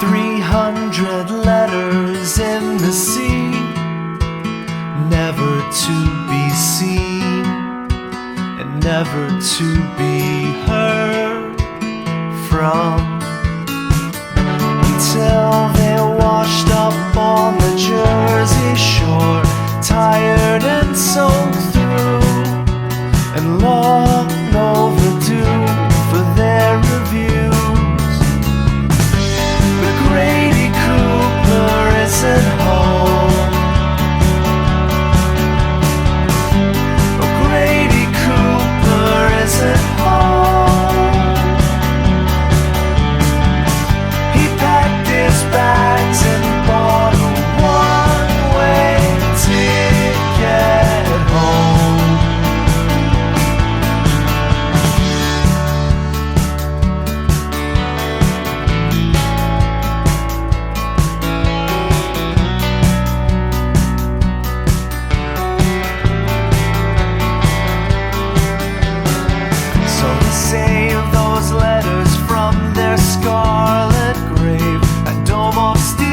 300 letters in the sea, never to be seen and never to be heard from, until they washed up on the Jersey shore, tired and soaked through, and long overdue for their reviews. But Grady Cooper isn't home. Oh, Grady Cooper isn't home. He packed his bags and bought a one-way ticket home. So he saved those letters from their scarlet grave and dove off steel